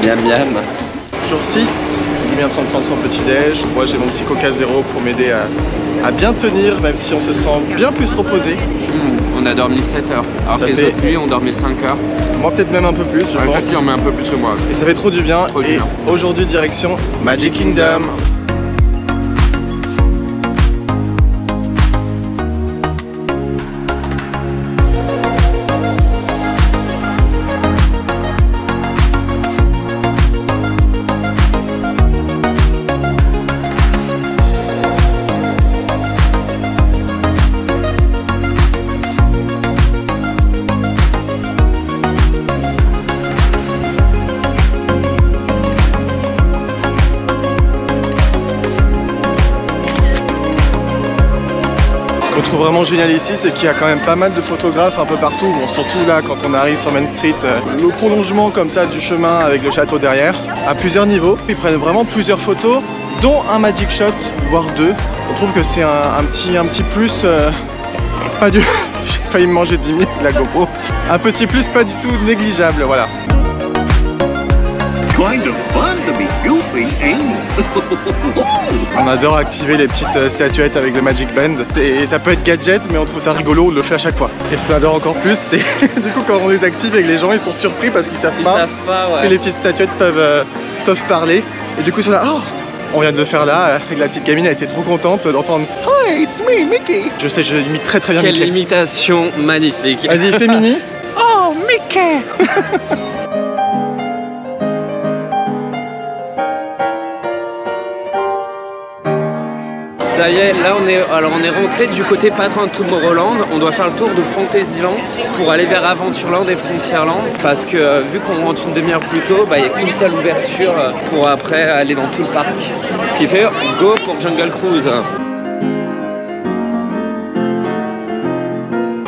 Miam miam. Jour 6, il vient de prendre son petit déj. Moi j'ai mon petit Coca Zéro pour m'aider à bien tenir, même si on se sent bien plus reposé. On a dormi 7 heures, alors que les autres nuits on dormait 5 heures. Moi peut-être même un peu plus, je pense. On met un peu plus que moi. Et ça fait trop du bien. Et aujourd'hui direction Magic Kingdom. Ce qu'on trouve vraiment génial ici, c'est qu'il y a quand même pas mal de photographes un peu partout. Bon, surtout là, quand on arrive sur Main Street, le prolongement comme ça du chemin avec le château derrière, à plusieurs niveaux. Ils prennent vraiment plusieurs photos, dont un Magic Shot, voire deux. On trouve que c'est un petit plus, pas du... J'ai failli me manger 10 000 la GoPro. Un petit plus pas du tout négligeable, voilà. On adore activer les petites statuettes avec le Magic Band et ça peut être gadget mais on trouve ça rigolo, on le fait à chaque fois. Et ce qu'on adore encore plus c'est du coup quand on les active avec les gens ils sont surpris parce qu'ils savent pas que les petites statuettes peuvent parler et du coup ils sont là, oh on vient de le faire là, avec la petite gamine elle était trop contente d'entendre Hi it's me Mickey. Je sais je l'imite très bien. Quelle Mickey. imitation magnifique. Vas-y fais Mini. Oh Mickey. Ça y est, là on est rentré du côté pas loin de Tomorrowland. On doit faire le tour de Fantasyland pour aller vers Adventureland et Frontierland parce que vu qu'on rentre une demi-heure plus tôt, il n'y a qu'une seule ouverture pour après aller dans tout le parc. Ce qui fait go pour Jungle Cruise.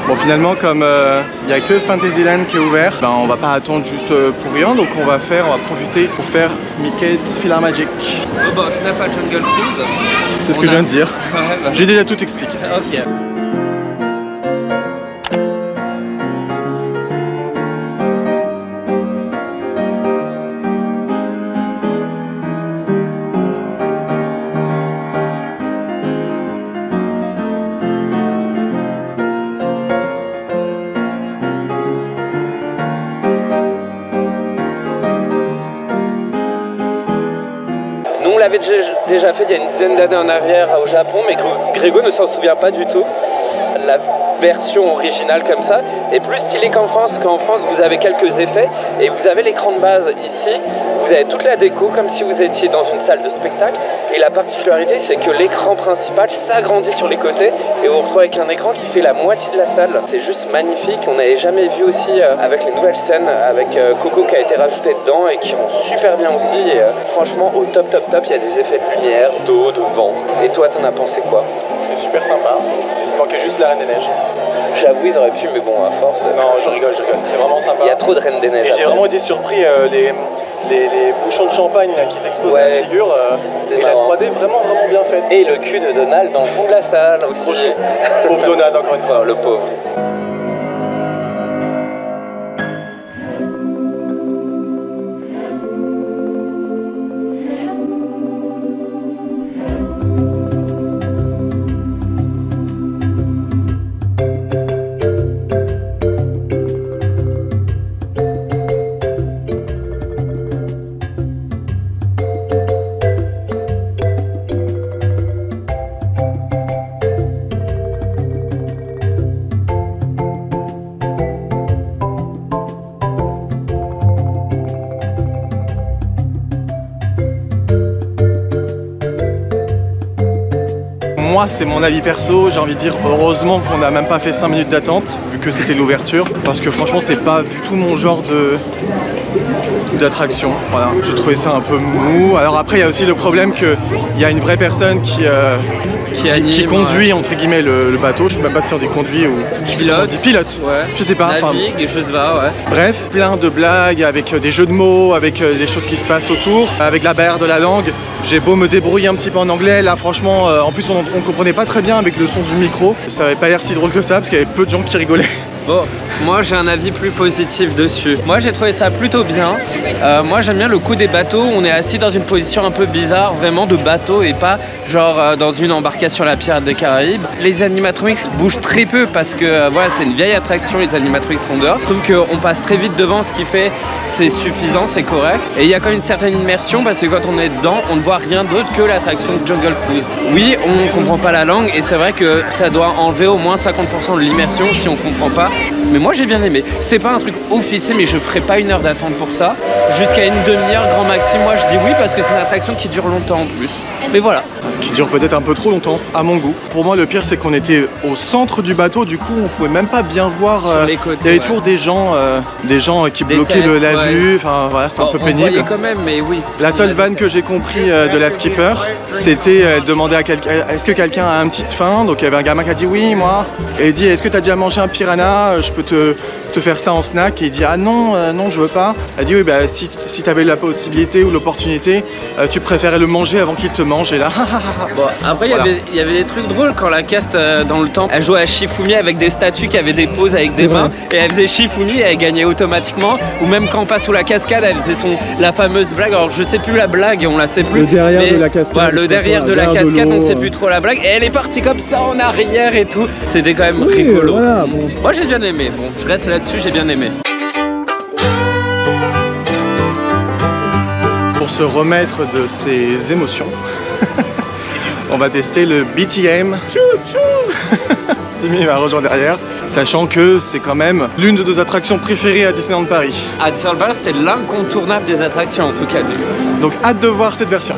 Bon finalement comme il n'y a que Fantasyland qui est ouvert, on va pas attendre juste pour rien, donc on va profiter pour faire Mickey's PhilharMagic. Oh au final pas Jungle Cruise. C'est ce que je viens de dire. Ouais, j'ai déjà tout expliqué. Ok. On l'avait déjà fait il y a une dizaine d'années en arrière au Japon, mais Grégo ne s'en souvient pas du tout. La version originale comme ça est plus stylée qu'en France. Qu'en France, vous avez quelques effets et vous avez l'écran de base ici. Vous avez toute la déco comme si vous étiez dans une salle de spectacle. Et la particularité, c'est que l'écran principal s'agrandit sur les côtés et vous vous retrouvez avec un écran qui fait la moitié de la salle. C'est juste magnifique. On n'avait jamais vu aussi avec les nouvelles scènes avec Coco qui a été rajouté dedans et qui rend super bien aussi. Et, franchement, au top. Il y a des effets de lumière, d'eau, de vent. Et toi, t'en as pensé quoi? C'est super sympa. Il manquait juste la Reine des Neiges. J'avoue, ils auraient pu, mais bon, à force. Non, je rigole, c'est vraiment sympa. Il y a trop de Reine des Neiges. Et j'ai vraiment été surpris, les bouchons de champagne là, qui t'explosent la figure. Et marrant. La 3D vraiment bien faite. Et le cul de Donald dans le fond de la salle aussi. Pauvre Donald, encore une fois. Le pauvre. Moi, c'est mon avis perso, j'ai envie de dire heureusement qu'on n'a même pas fait 5 minutes d'attente vu que c'était l'ouverture parce que franchement c'est pas du tout mon genre d'attraction. Voilà, j'ai trouvé ça un peu mou. Alors après il y a aussi le problème qu'il y a une vraie personne qui conduit entre guillemets le bateau. Je sais même pas si on dit conduit ou pilote. Ouais. Je sais pas. Navigue, je sais pas, ouais. Bref, plein de blagues avec des jeux de mots, avec des choses qui se passent autour, avec la barrière de la langue. J'ai beau me débrouiller un petit peu en anglais, là franchement, en plus on comprenait pas très bien avec le son du micro. Ça avait pas l'air si drôle que ça parce qu'il y avait peu de gens qui rigolaient. Bon, moi j'ai un avis plus positif dessus. Moi j'ai trouvé ça plutôt bien. Moi j'aime bien le coup des bateaux. On est assis dans une position un peu bizarre, vraiment de bateau et pas genre dans une embarcation à la Pirates des Caraïbes. Les animatronics bougent très peu parce que voilà, c'est une vieille attraction, les animatronics sont dehors. Je trouve qu'on passe très vite devant, ce qui fait c'est suffisant, c'est correct. Et il y a quand même une certaine immersion parce que quand on est dedans, on ne voit rien d'autre que l'attraction Jungle Cruise. Oui, on ne comprend pas la langue et c'est vrai que ça doit enlever au moins 50% de l'immersion si on comprend pas. Mais moi j'ai bien aimé. C'est pas un truc officiel, mais je ferai pas une heure d'attente pour ça. Jusqu'à une demi-heure grand maxi, moi je dis oui parce que c'est une attraction qui dure longtemps en plus. Mais voilà. Qui dure peut-être un peu trop longtemps, à mon goût. Pour moi, le pire, c'est qu'on était au centre du bateau, du coup, on pouvait même pas bien voir. Sur les côtés, il y avait toujours des gens qui bloquaient la vue. Enfin, voilà, c'était un peu pénible. On voyait quand même, mais oui. La seule vanne que j'ai compris de la skipper, c'était demander à quelqu'un, est-ce que quelqu'un a une petite faim? Donc il y avait un gamin qui a dit oui, moi. Et il dit, est-ce que tu as déjà mangé un piranha? Je peux te faire ça en snack. Et il dit, ah non, non, je veux pas. Elle dit, oui, bah si tu avais la possibilité ou l'opportunité, tu préférais le manger avant qu'il te mange. Et là, bon, après, voilà. Il y avait des trucs drôles quand la cast dans le temps, elle jouait à Shifumi avec des statues qui avaient des poses avec des mains. Et elle faisait Shifumi et elle gagnait automatiquement. Ou même quand on passe sous la cascade, elle faisait la fameuse blague. Alors je sais plus la blague, on la sait plus. Le derrière de la cascade. Voilà, le derrière de la cascade, on sait plus trop la blague. Et elle est partie comme ça en arrière et tout. C'était quand même rigolo. Voilà, bon. Moi j'ai bien aimé. Bon, je reste là-dessus, j'ai bien aimé. Pour se remettre de ses émotions, on va tester le BTM. Timmy va rejoindre derrière, sachant que c'est quand même l'une de nos attractions préférées à Disneyland Paris. À Disneyland Paris, c'est l'incontournable des attractions en tout cas. Donc hâte de voir cette version.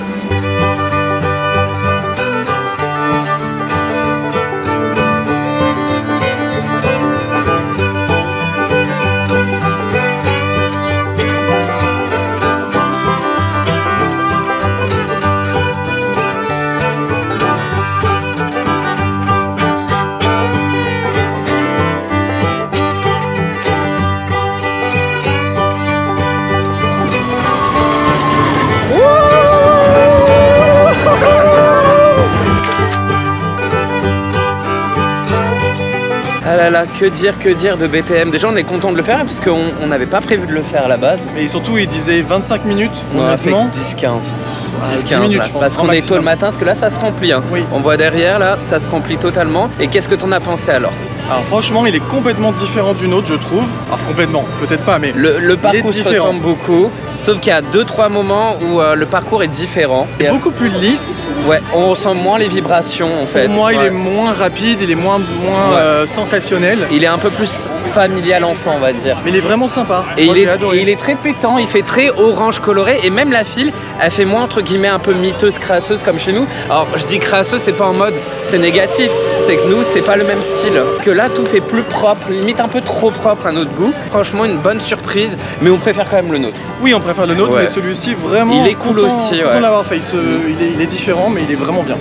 Ah là là, que dire de BTM. Déjà on est content de le faire parce qu'on n'avait pas prévu de le faire à la base. Et surtout il disait 25 minutes. On a fait 10-15. 10-15 minutes, je pense. Parce qu'on est tôt le matin, parce que là ça se remplit. Hein. Oui. On voit derrière là, ça se remplit totalement. Et qu'est-ce que t'en as pensé alors? Alors franchement il est complètement différent d'une autre je trouve. Alors complètement, peut-être pas mais le parcours se ressemble beaucoup. Sauf qu'il y a 2-3 moments où le parcours est différent. Il est beaucoup plus lisse. Ouais, on ressent moins les vibrations en fait. Pour moi il est moins rapide, il est moins sensationnel. Il est un peu plus familial enfant on va dire. Mais il est vraiment sympa. Et moi, il est très pétant, il fait très orange coloré. Et même la file, elle fait moins entre guillemets un peu miteuse, crasseuse comme chez nous. Alors je dis crasseuse, c'est pas en mode c'est négatif. C'est que nous c'est pas le même style. Que là tout fait plus propre, limite un peu trop propre à notre goût. Franchement une bonne surprise, mais on préfère quand même le nôtre. Oui on préfère le nôtre, mais celui-ci vraiment il est cool aussi. Content l'avoir fait, il est différent mais il est vraiment bien.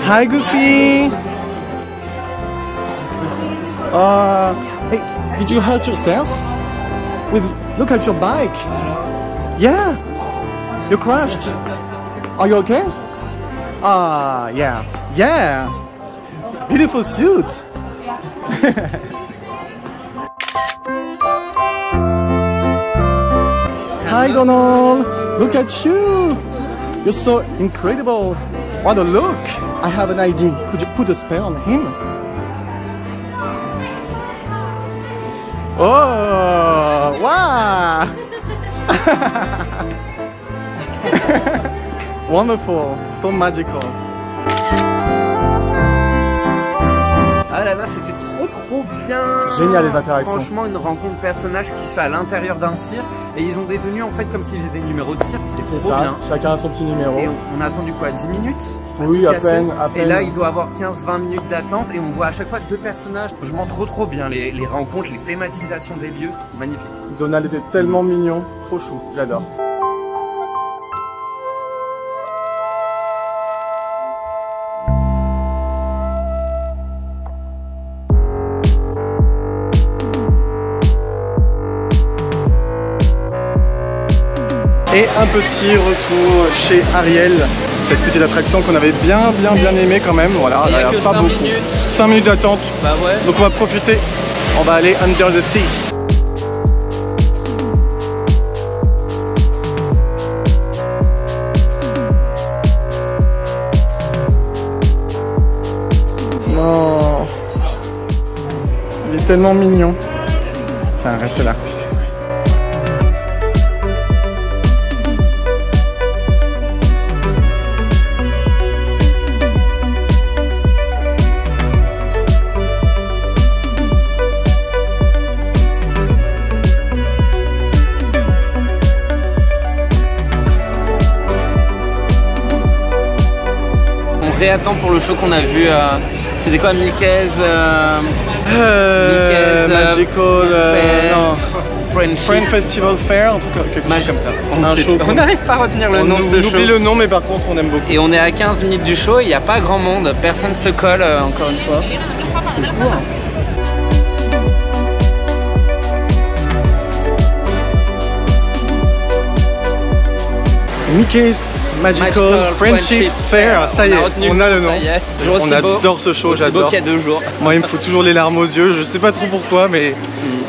Hi Goofy! Hey, did you hurt yourself? Look at your bike. Yeah, you crashed. Are you okay? Yeah. Beautiful suit. Hi Donald, look at you. You're so incredible. What a look. I have an idea. Could you put a spell on him? Oh, wow! Wonderful, so magical. Ah là là, c'était trop bien. Génial les interactions. Franchement, une rencontre personnage qui se fait à l'intérieur d'un cirque et ils ont des tenues en fait comme s'ils faisaient des numéros de cirque. C'est ça, bien. Chacun a son petit numéro. Et on a attendu quoi, 10 minutes? Oui, à peine. Et là, il doit avoir 15-20 minutes d'attente et on voit à chaque fois 2 personnages. Je m'en trop bien les rencontres, les thématisations des lieux, magnifique. Donald était tellement mignon, trop chou, j'adore. Et un petit retour chez Ariel, cette petite attraction qu'on avait bien aimé quand même. Voilà, il n'y a pas beaucoup. 5 minutes d'attente. Bah ouais. Donc on va profiter. On va aller under the sea. Non. Il est tellement mignon. Enfin, reste là. On réattend pour le show qu'on a vu. C'était quoi, Mickey's Magical Friend Festival Fair, un truc quelque chose comme ça. On n'arrive pas à retenir le nom de ce show. On oublie le nom, mais par contre on aime beaucoup. Et on est à 15 minutes du show, il n'y a pas grand monde, personne se colle encore une fois. C'est cool, hein. Mickey's Magical Friendship Fair, ça y est, on a le nom. On adore ce show, j'adore. Qu'il y a 2 jours. Moi il me faut toujours les larmes aux yeux, je sais pas trop pourquoi, mais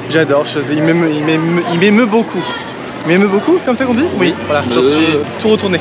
j'adore, il m'émeut beaucoup. Il m'émeut beaucoup, c'est comme ça qu'on dit? Oui, voilà, j'en suis tout retourné.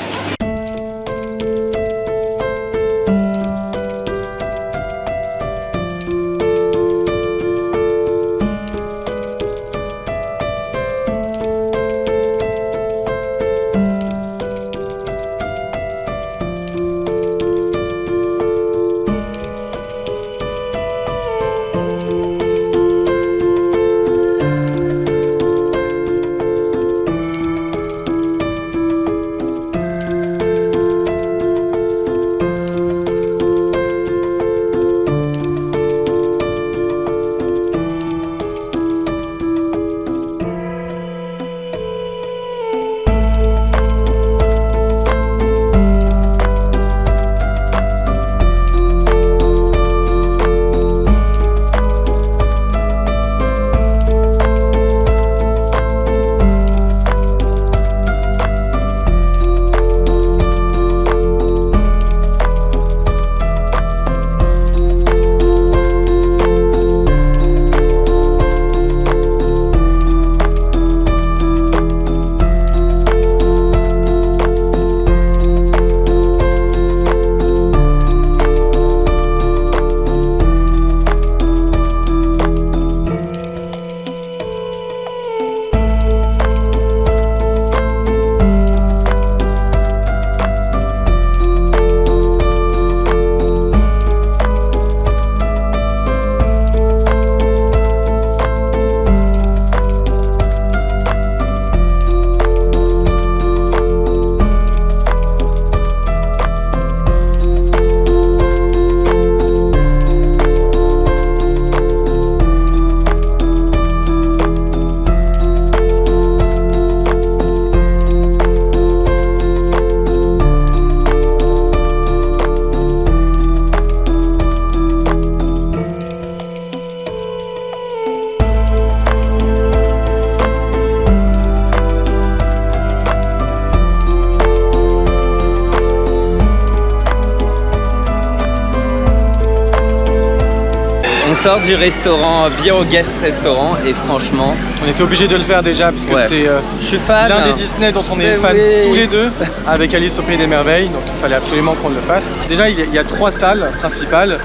sort du restaurant Guest Restaurant et franchement... On était obligé de le faire déjà parce que c'est l'un des Disney dont on est fan tous les deux avec Alice au Pays des Merveilles, donc il fallait absolument qu'on le fasse. Déjà il y a 3 salles principales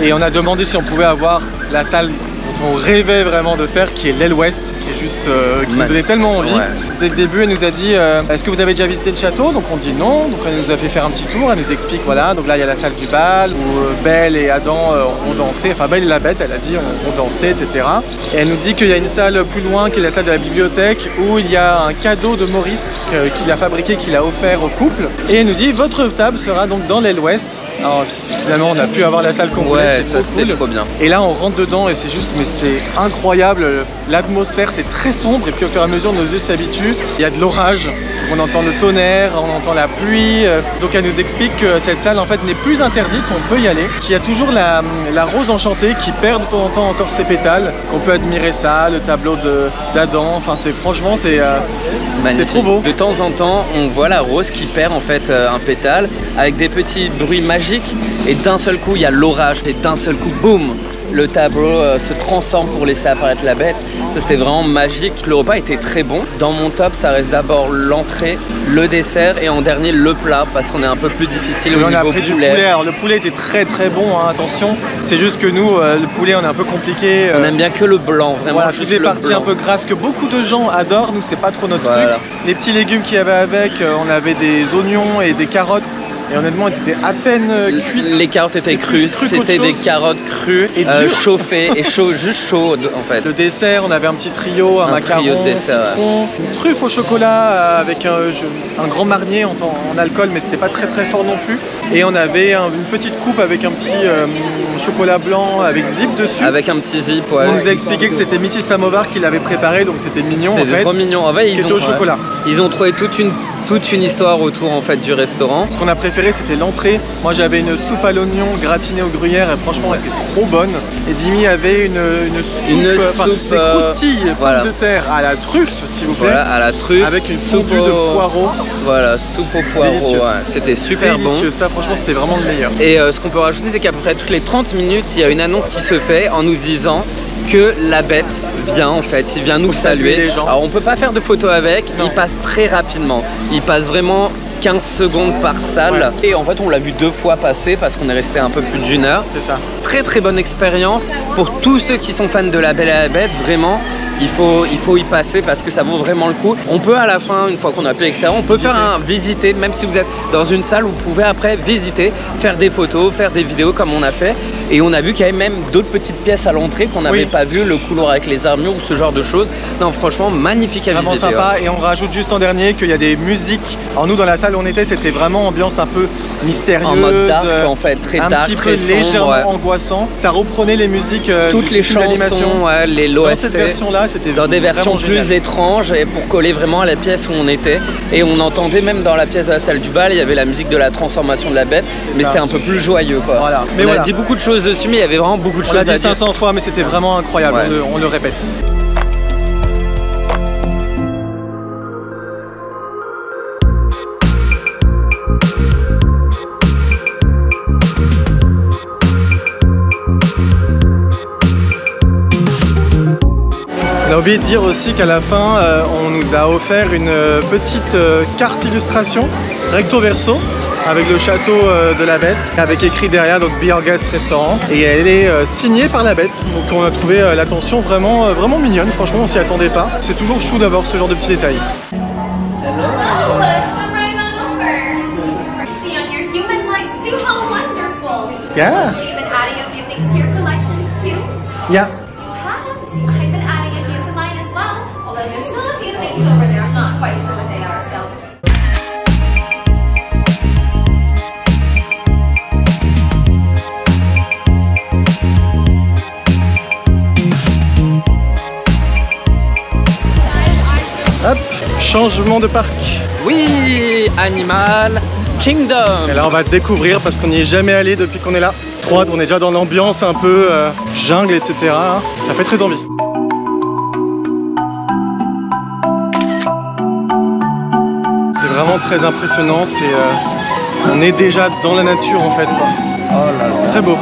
et on a demandé si on pouvait avoir la salle dont on rêvait vraiment de faire, qui est l'aile ouest, qui est juste qui nous donnait tellement envie. Dès le début elle nous a dit est-ce que vous avez déjà visité le château? Donc on dit non, donc elle nous a fait faire un petit tour, elle nous explique voilà, donc là il y a la salle du bal où Belle et Adam ont dansé, enfin Belle et la Bête elle a dit ont dansé, etc. Et elle nous dit qu'il y a une salle plus loin qui est la salle de la bibliothèque où il y a un cadeau de Maurice qu'il a fabriqué, qu'il a offert au couple, et elle nous dit votre table sera donc dans l'aile ouest. Alors, finalement, on a pu avoir la salle complète. Ouais, ça c'était trop bien. Et là, on rentre dedans et c'est juste, mais c'est incroyable. L'atmosphère, c'est très sombre. Et puis, au fur et à mesure, nos yeux s'habituent. Il y a de l'orage. On entend le tonnerre, on entend la pluie. Donc, elle nous explique que cette salle, en fait, n'est plus interdite. On peut y aller. Qu'il y a toujours la rose enchantée qui perd de temps en temps encore ses pétales. On peut admirer ça, le tableau d'Adam. Enfin, franchement, c'est trop beau. De temps en temps, on voit la rose qui perd en fait un pétale avec des petits bruits magiques. Et d'un seul coup, il y a l'orage. Et d'un seul coup, boum, le tableau se transforme pour laisser apparaître la bête. Ça, c'était vraiment magique. Le repas était très bon. Dans mon top, ça reste d'abord l'entrée, le dessert et en dernier le plat parce qu'on est un peu plus difficile au niveau on a pris du poulet. Alors, le poulet était très très bon, hein, attention. C'est juste que nous, le poulet, on est un peu compliqué. On aime bien que le blanc, vraiment. Voilà, juste des le parties blanc. un peu grasses que beaucoup de gens adorent. Nous, c'est pas trop notre truc. Les petits légumes qu'il y avait avec, on avait des oignons et des carottes. Et honnêtement, elles étaient à peine cuites. Les carottes étaient crues, c'était des carottes crues, et chauffées et juste chaudes en fait. Le dessert, on avait un petit trio, un macaron, trio de dessert, citron, une truffe au chocolat avec un grand marnier en alcool, mais c'était pas très très fort non plus. Et on avait une petite coupe avec un petit chocolat blanc avec zip dessus. Avec un petit zip, ouais. On nous a expliqué que c'était Mrs Samovar qui l'avait préparé, donc c'était mignon. C'était trop mignon. En fait, au chocolat. Ils ont trouvé toute une histoire autour en fait du restaurant. Ce qu'on a préféré, c'était l'entrée. Moi, j'avais une soupe à l'oignon gratinée au gruyère et franchement, elle était trop bonne. Et Dimi avait une soupe, des croustilles, pommes de terre à la truffe, s'il vous plaît. Voilà, à la truffe. Avec une fondue de poireaux. Voilà, soupe au poireau. Ouais, c'était super délicieux. bon. Ça, franchement, c'était vraiment le meilleur. Et ce qu'on peut rajouter, c'est qu'à peu près toutes les 30 minutes, il y a une annonce qui se fait en nous disant que la bête vient en fait, il vient nous saluer. Alors on peut pas faire de photos avec, il passe très rapidement. Il passe vraiment 15 secondes par salle. Ouais. Et en fait on l'a vu 2 fois passer parce qu'on est resté un peu plus d'1 heure. C'est ça. Très très bonne expérience. Pour tous ceux qui sont fans de La Belle et la Bête, vraiment, il faut y passer parce que ça vaut vraiment le coup. On peut à la fin, une fois qu'on a pu l'extérieur, on peut faire visiter, même si vous êtes dans une salle, vous pouvez après visiter, faire des photos, faire des vidéos comme on a fait. Et on a vu qu'il y avait même d'autres petites pièces à l'entrée qu'on n'avait pas vu, le couloir avec les armures ou ce genre de choses. Non, franchement, magnifique à visiter. Vraiment sympa. Ouais. Et on rajoute juste en dernier qu'il y a des musiques. Alors nous, dans la salle où on était, c'était vraiment ambiance un peu mystérieuse. En mode dark, en fait, très dark, un petit peu légèrement angoissant. Ça reprenait les musiques toutes les chansons, les l'OST. Dans cette version-là, c'était dans des versions plus génial. Étranges et pour coller vraiment à la pièce où on était. Et on entendait même dans la pièce de la salle du bal, il y avait la musique de la transformation de la bête, mais c'était un peu plus joyeux, quoi. Voilà. Mais on a dit beaucoup de choses dessus, mais il y avait vraiment beaucoup de choses à dire. On l'a dit 500 fois, mais c'était vraiment incroyable. Ouais. On le répète. On a oublié de dire aussi qu'à la fin, on nous a offert une petite carte illustration recto verso avec le château de la Bête, avec écrit derrière donc Beer Guest Restaurant, et elle est signée par la Bête. Donc on a trouvé l'attention vraiment mignonne. Franchement, on s'y attendait pas. C'est toujours chou d'avoir ce genre de petits détails. Yeah. You've been adding a few things to your collections too? Yeah. I've been adding a few to mine as well, although there's still a few things over there. I'm not quite sure what they are, so. Hop, changement de parc. Oui, Animal Kingdom. Et là on va découvrir parce qu'on n'y est jamais allé depuis qu'on est là. Trop hâte, on est déjà dans l'ambiance un peu jungle, etc. Ça fait très envie. C'est vraiment très impressionnant. On est déjà dans la nature en fait. Oh là là. C'est très beau.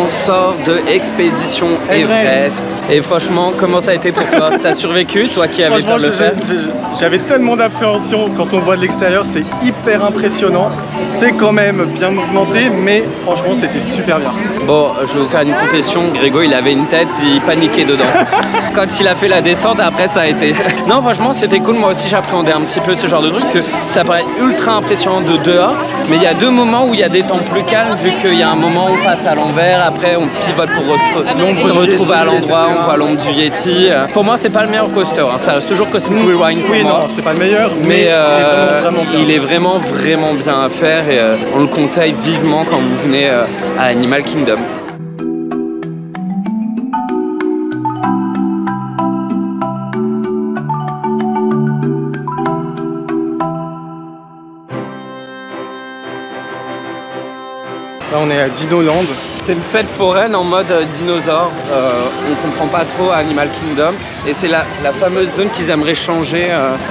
on sort de Expédition Everest. Et franchement, comment ça a été pour toi? T'as survécu, toi qui avais peur de le faire? J'avais tellement d'appréhension. Quand on voit de l'extérieur, c'est hyper impressionnant. C'est quand même bien mouvementé, mais franchement, c'était super bien. Bon, je vais vous faire une confession. Grégo, il avait une tête, il paniquait dedans. Quand il a fait la descente, après, ça a été... Non, franchement, c'était cool. Moi aussi, j'appréhendais un petit peu ce genre de truc. Ça paraît ultra impressionnant de dehors. Mais il y a deux moments où il y a des temps plus calmes, vu qu'il y a un moment où on passe à l'envers, après on pivote pour se retrouver à l'endroit, on voit l'ombre du Yeti. Pour moi, c'est pas le meilleur coaster, hein. Ça reste toujours Cosmic Rewind pour moi. Non, c'est pas le meilleur, mais il est vraiment bien à faire et on le conseille vivement quand vous venez à Animal Kingdom. Là, on est à Dinoland. C'est une fête foraine en mode dinosaure. On comprend pas trop à Animal Kingdom. Et c'est la fameuse zone qu'ils aimeraient changer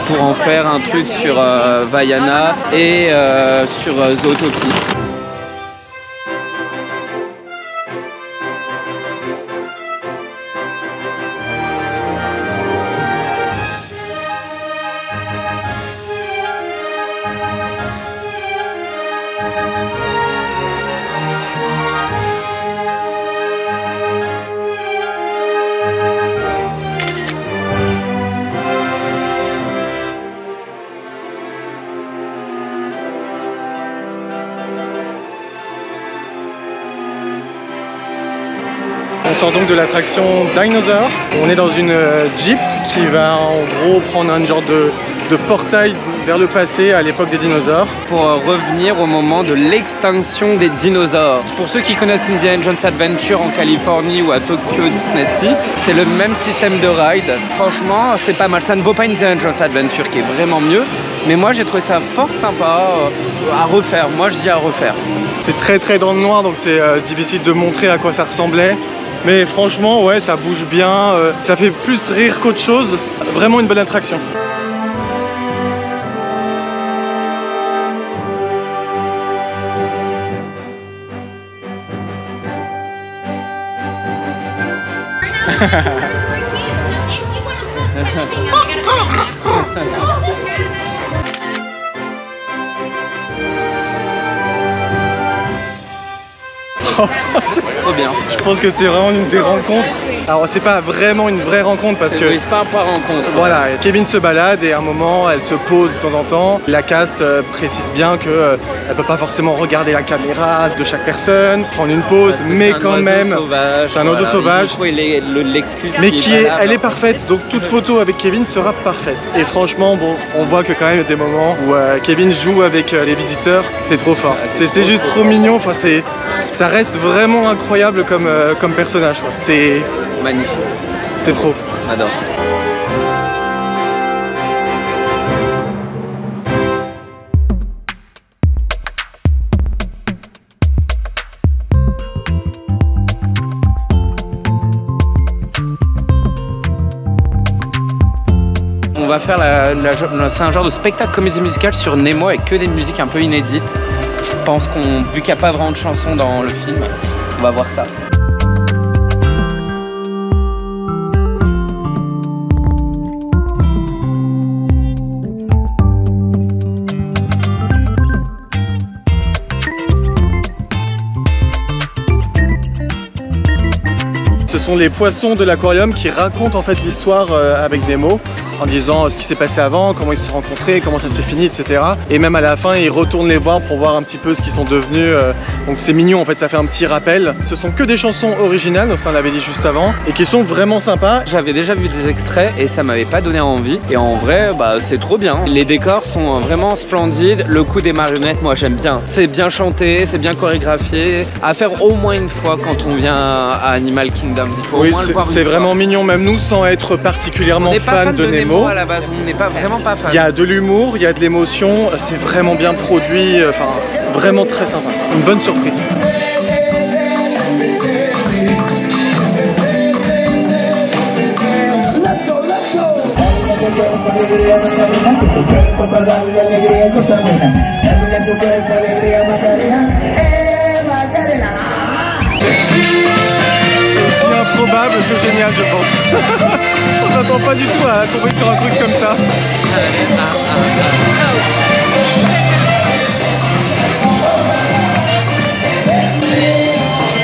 pour en faire un truc sur Vaiana et sur Zootopia. On sort donc de l'attraction Dinosaur. On est dans une Jeep qui va en gros prendre un genre de portail vers le passé à l'époque des dinosaures. Pour revenir au moment de l'extinction des dinosaures. Pour ceux qui connaissent Indiana Jones Adventure en Californie ou à Tokyo Disney, c'est le même système de ride. Franchement, c'est pas mal. Ça ne vaut pas Indiana Jones Adventure qui est vraiment mieux. Mais moi, j'ai trouvé ça fort sympa à refaire. Moi, je dis à refaire. C'est très dans le noir, donc c'est difficile de montrer à quoi ça ressemblait. Mais franchement, ouais, ça bouge bien. Ça fait plus rire qu'autre chose. Vraiment une bonne attraction. Trop bien. Je pense que c'est vraiment une des rencontres. Alors c'est pas vraiment une vraie rencontre parce que... C'est pas un point rencontre. Voilà, Kevin se balade et à un moment elle se pose de temps en temps. La cast précise bien que elle peut pas forcément regarder la caméra de chaque personne, prendre une pause, mais quand même... C'est un oiseau sauvage. L'excuse. Mais elle est parfaite, donc toute photo avec Kevin sera parfaite. Et franchement, bon, on voit que quand même il y a des moments où Kevin joue avec les visiteurs, c'est trop fort. C'est juste trop mignon, enfin ça reste vraiment incroyable comme personnage. C'est magnifique. C'est trop. J'adore. On va faire c'est un genre de spectacle comédie musicale sur Nemo avec que des musiques un peu inédites. Je pense vu qu'il n'y a pas vraiment de chansons dans le film, on va voir ça. Ce sont les poissons de l'aquarium qui racontent en fait l'histoire avec Nemo en disant ce qui s'est passé avant, comment ils se sont rencontrés, comment ça s'est fini, etc. Et même à la fin, ils retournent les voir pour voir un petit peu ce qu'ils sont devenus. Donc c'est mignon en fait, ça fait un petit rappel. Ce sont que des chansons originales, donc ça on l'avait dit juste avant, et qui sont vraiment sympas. J'avais déjà vu des extraits et ça m'avait pas donné envie. Et en vrai, c'est trop bien. Les décors sont vraiment splendides. Le coup des marionnettes, moi j'aime bien. C'est bien chanté, c'est bien chorégraphié. À faire au moins une fois quand on vient à Animal Kingdom. Oui, c'est vraiment mignon, même nous sans être particulièrement fan de Nemo. À la base, on n'est pas vraiment pas fan. Il y a de l'humour, il y a de l'émotion, c'est vraiment bien produit, enfin vraiment très sympa. Une bonne surprise. improbable que génial, je pense. On s'attend pas du tout à tomber sur un truc comme ça.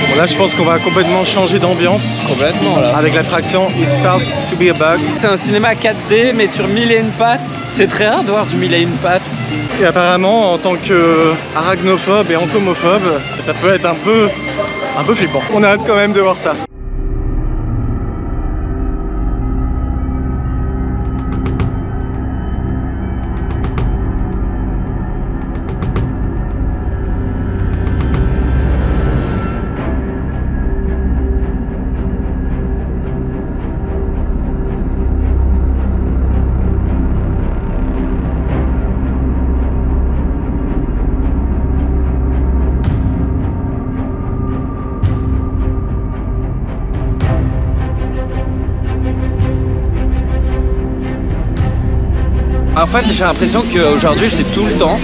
Bon, là je pense qu'on va complètement changer d'ambiance. Complètement là. Avec l'attraction It Starts to Be a Bug. C'est un cinéma 4D mais sur 1001 pattes. C'est très rare de voir du 1001 pattes. Et apparemment en tant que arachnophobe et entomophobe, ça peut être un peu flippant. On a hâte quand même de voir ça. En fait, j'ai l'impression qu'aujourd'hui, j'ai tout le temps,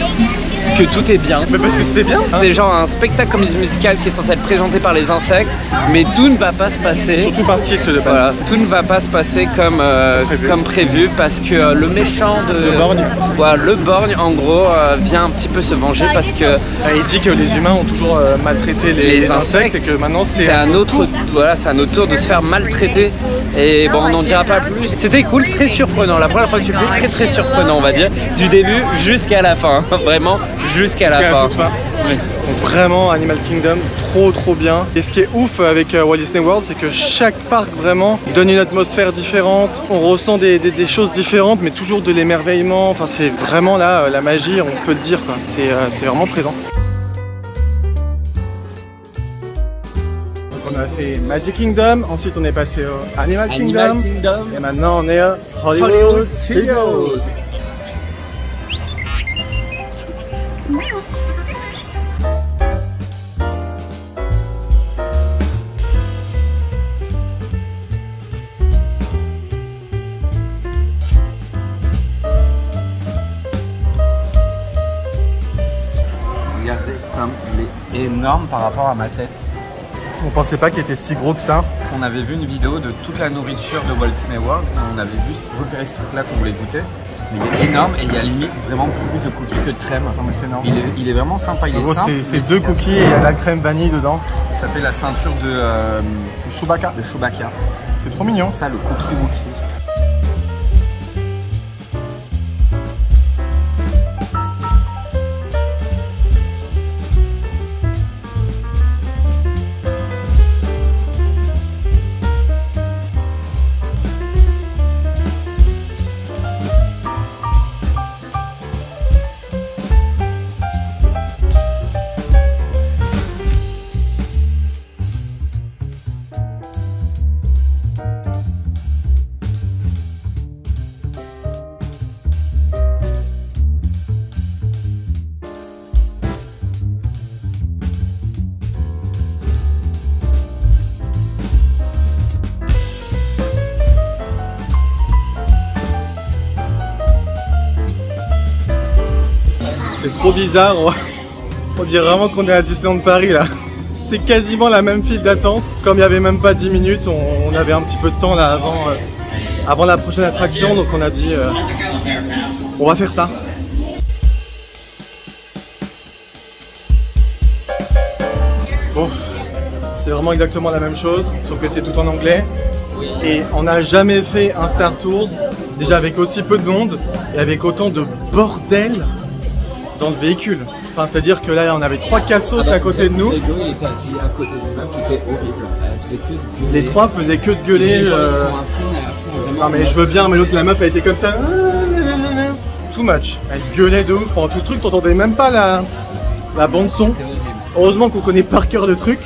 que tout est bien. Mais parce que c'était bien. C'est genre un spectacle comédie musicale qui est censé être présenté par les insectes, mais tout ne va pas se passer. Surtout par titre de base. Voilà, tout ne va pas se passer comme prévu parce que le méchant de... Le borgne. Voilà, le borgne en gros vient un petit peu se venger parce que... Il dit que les humains ont toujours maltraité les insectes et que maintenant c'est à notre tour. Voilà, c'est à notre tour de se faire maltraiter. Et bon, on n'en dira pas plus. C'était cool, très surprenant. La première fois que tu fais, très surprenant, on va dire. Du début jusqu'à la fin. Vraiment, jusqu'à la fin. Oui. Donc vraiment, Animal Kingdom, trop bien. Et ce qui est ouf avec Walt Disney World, c'est que chaque parc vraiment donne une atmosphère différente. On ressent des choses différentes, mais toujours de l'émerveillement. Enfin, c'est vraiment là, la magie, on peut le dire, quoi. C'est vraiment présent. On a fait Magic Kingdom, ensuite on est passé au Animal Kingdom, et maintenant on est à Hollywood Studios. Regardez comme il est énorme par rapport à ma tête. On pensait pas qu'il était si gros que ça. On avait vu une vidéo de toute la nourriture de Walt Disney World. On avait juste repéré ce truc-là qu'on voulait goûter. Mais il est énorme et il y a limite vraiment plus de cookies que de crème. Non mais c'est énorme. Il est vraiment sympa. Il est simple. C'est 2 cookies et il y a la crème vanille dedans. Ça fait la ceinture de Chewbacca. C'est trop mignon. Ça, le cookie Wookie. C'est trop bizarre, on dirait vraiment qu'on est à Disneyland Paris là. C'est quasiment la même file d'attente. Comme il n'y avait même pas 10 minutes, on avait un petit peu de temps là avant la prochaine attraction, donc on a dit on va faire ça. Bon, c'est vraiment exactement la même chose, sauf que c'est tout en anglais. Et on n'a jamais fait un Star Tours, déjà avec aussi peu de monde et avec autant de bordel dans le véhicule. Enfin, c'est-à-dire que là, on avait 3 cassos à côté de nous. Grégo, il était assis à côté d'une meuf qui était horrible. Elle faisait que de gueuler. Les 3 faisaient que de gueuler. Les gens, ils sont à fond, vraiment. Non mais je veux bien, mais l'autre, la meuf, elle était comme ça. Too much. Elle gueulait de ouf pendant tout le truc, t'entendais même pas la bande son. Heureusement qu'on connaît par cœur le truc.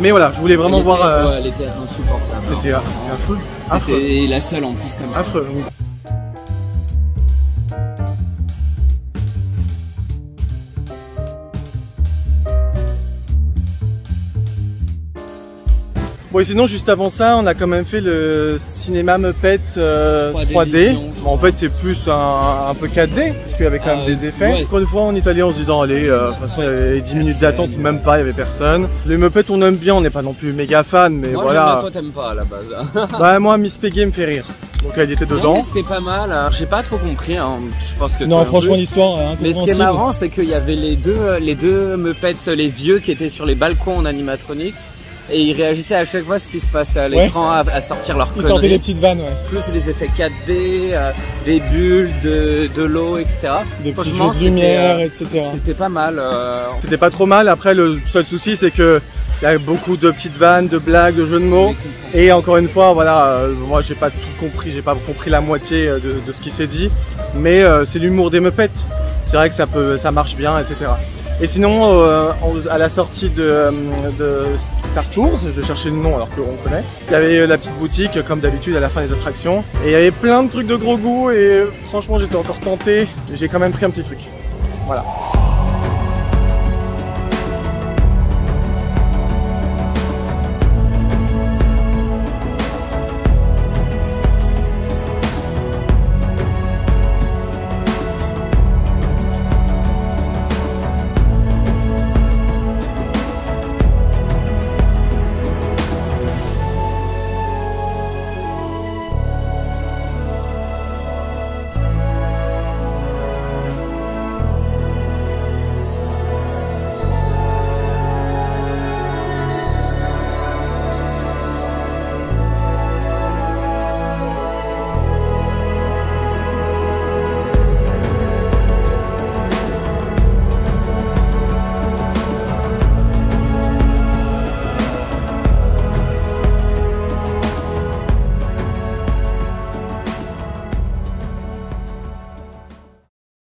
Mais voilà, je voulais vraiment voir... Ouais, elle était insupportable. C'était affreux. C'était la seule en plus comme ça. Affreux. Bon et sinon juste avant ça on a quand même fait le cinéma Muppet 3D. Bon, en fait c'est plus un peu 4D puisqu'il y avait quand même des effets. Ouais. Encore une fois on est allé en se disant allez, de toute façon il y avait 10 minutes d'attente, même pas, il y avait personne. Les Muppets on aime bien, on n'est pas non plus méga fan mais moi, voilà. Toi t'aimes pas à la base. Bah moi Miss Piggy me fait rire. Donc elle était dedans. C'était pas mal, alors j'ai pas trop compris, hein. Je pense que non franchement l'histoire mais ce qui est marrant c'est qu'il y avait les deux Muppets, les vieux qui étaient sur les balcons en animatronics et ils réagissaient à chaque fois ce qui se passait à l'écran, à sortir leurs conneries. Ils sortaient les petites vannes, ouais. Plus les effets 4D, des bulles, de l'eau, etc. Des petits jeux de lumière, etc. C'était pas mal. C'était pas trop mal, après le seul souci c'est que il y a beaucoup de petites vannes, de blagues, de jeux de mots. Et encore une fois, voilà, moi j'ai pas tout compris, j'ai pas compris la moitié de ce qui s'est dit. Mais c'est l'humour des Muppets. C'est vrai que ça marche bien, etc. Et sinon, à la sortie de Star Tours, je cherchais le nom alors qu'on connaît, il y avait la petite boutique comme d'habitude à la fin des attractions. Et il y avait plein de trucs de gros goût et franchement j'étais encore tenté. J'ai quand même pris un petit truc. Voilà.